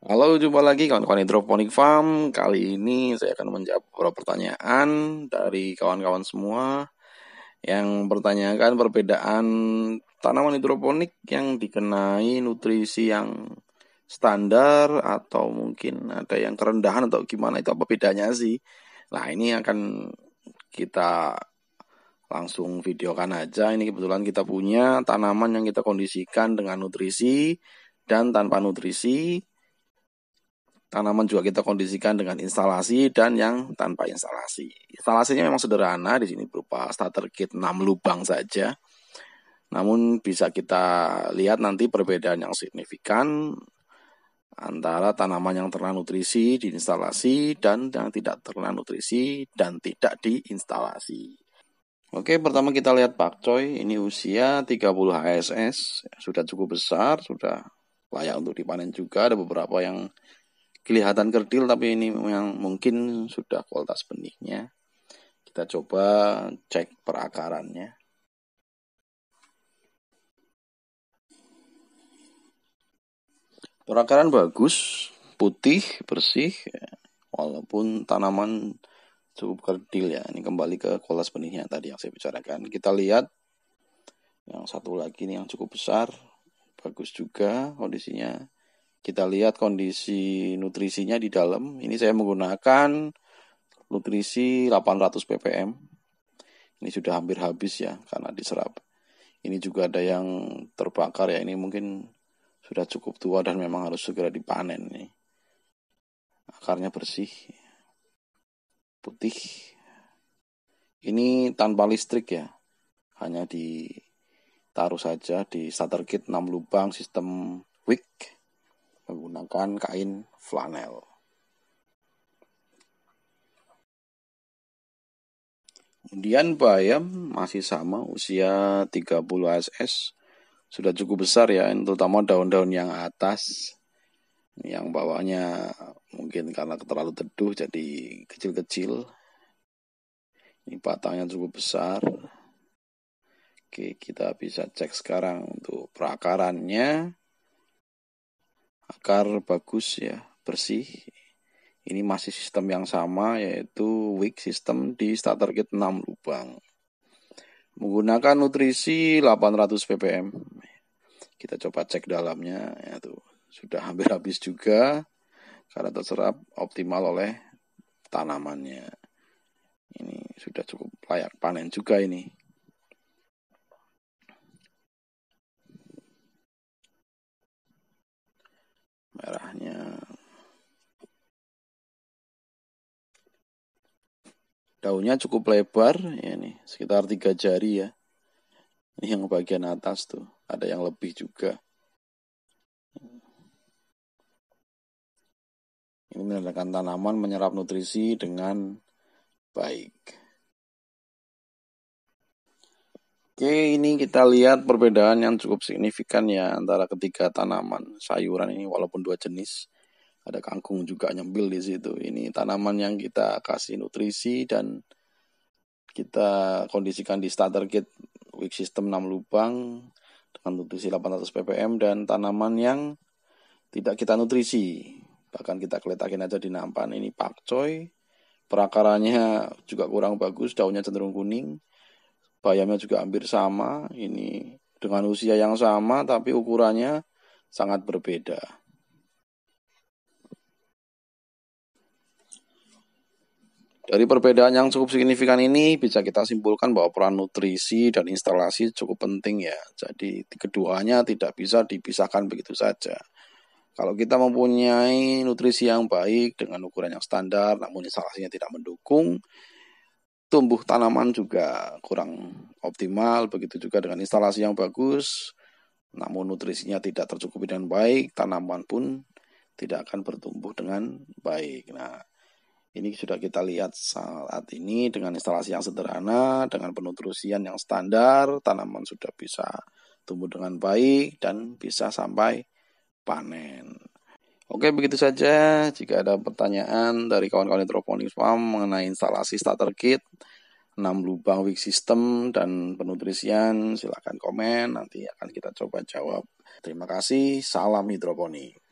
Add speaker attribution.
Speaker 1: Halo, jumpa lagi kawan-kawan Hidroponik Farm. Kali ini saya akan menjawab beberapa pertanyaan dari kawan-kawan semua yang bertanyakan perbedaan tanaman hidroponik yang dikenai nutrisi yang standar atau mungkin ada yang kerendahan atau gimana, itu apa bedanya sih? Nah, ini akan kita langsung videokan aja. Ini kebetulan kita punya tanaman yang kita kondisikan dengan nutrisi dan tanpa nutrisi. Tanaman juga kita kondisikan dengan instalasi dan yang tanpa instalasi. Instalasinya memang sederhana, di sini berupa starter kit 6 lubang saja. Namun bisa kita lihat nanti perbedaan yang signifikan antara tanaman yang terkena nutrisi di instalasi dan yang tidak terkena nutrisi dan tidak diinstalasi. Oke, pertama kita lihat pakcoy. Ini usia 30 HSS, sudah cukup besar, sudah layak untuk dipanen juga. Ada beberapa yang kelihatan kerdil, tapi ini yang mungkin sudah kualitas benihnya. Kita coba cek perakarannya. Perakaran bagus, putih, bersih, walaupun tanaman cukup kerdil ya. Ini kembali ke kualitas benihnya tadi yang saya bicarakan. Kita lihat yang satu lagi ini yang cukup besar, bagus juga kondisinya. Kita lihat kondisi nutrisinya di dalam. Ini saya menggunakan nutrisi 800 ppm. Ini sudah hampir habis ya karena diserap. Ini juga ada yang terbakar ya. Ini mungkin sudah cukup tua dan memang harus segera dipanen nih. Akarnya bersih, putih. Ini tanpa listrik ya. Hanya ditaruh saja di starter kit 6 lubang sistem wick menggunakan kain flanel. Kemudian bayam masih sama, usia 30 SS. Sudah cukup besar ya, terutama daun-daun yang atas. Yang bawahnya mungkin karena terlalu teduh jadi kecil-kecil. Ini batangnya cukup besar. Oke, kita bisa cek sekarang untuk perakarannya. Akar bagus ya, bersih. Ini masih sistem yang sama, yaitu wick system di starter kit 6 lubang. Menggunakan nutrisi 800 ppm. Kita coba cek dalamnya, ya tuh sudah hampir habis juga karena terserap optimal oleh tanamannya. Ini sudah cukup layak panen juga ini. Merahnya. Daunnya cukup lebar, ya nih, sekitar 3 jari ya. Ini yang bagian atas tuh, ada yang lebih juga. Ini menandakan tanaman menyerap nutrisi dengan baik. Oke, ini kita lihat perbedaan yang cukup signifikan ya antara ketiga tanaman sayuran ini, walaupun dua jenis. Ada kangkung juga nyembil di situ. Ini tanaman yang kita kasih nutrisi dan kita kondisikan di starter kit wick system 6 lubang dengan nutrisi 800 ppm dan tanaman yang tidak kita nutrisi. Bahkan kita keletakin aja di nampan. Ini pakcoy. Perakarannya juga kurang bagus, daunnya cenderung kuning. Bayamnya juga hampir sama. Ini dengan usia yang sama tapi ukurannya sangat berbeda. Dari perbedaan yang cukup signifikan ini bisa kita simpulkan bahwa peran nutrisi dan instalasi cukup penting ya. Jadi keduanya tidak bisa dipisahkan begitu saja. Kalau kita mempunyai nutrisi yang baik dengan ukuran yang standar namun instalasinya tidak mendukung, tumbuh tanaman juga kurang optimal. Begitu juga dengan instalasi yang bagus namun nutrisinya tidak tercukupi dengan baik, tanaman pun tidak akan bertumbuh dengan baik. Nah, ini sudah kita lihat saat ini dengan instalasi yang sederhana, dengan penutrisian yang standar, tanaman sudah bisa tumbuh dengan baik dan bisa sampai panen. Oke, begitu saja. Jika ada pertanyaan dari kawan-kawan hidroponik farm mengenai instalasi starter kit, 6 lubang wick system dan penutrisian, silakan komen, nanti akan kita coba jawab. Terima kasih, salam hidroponik.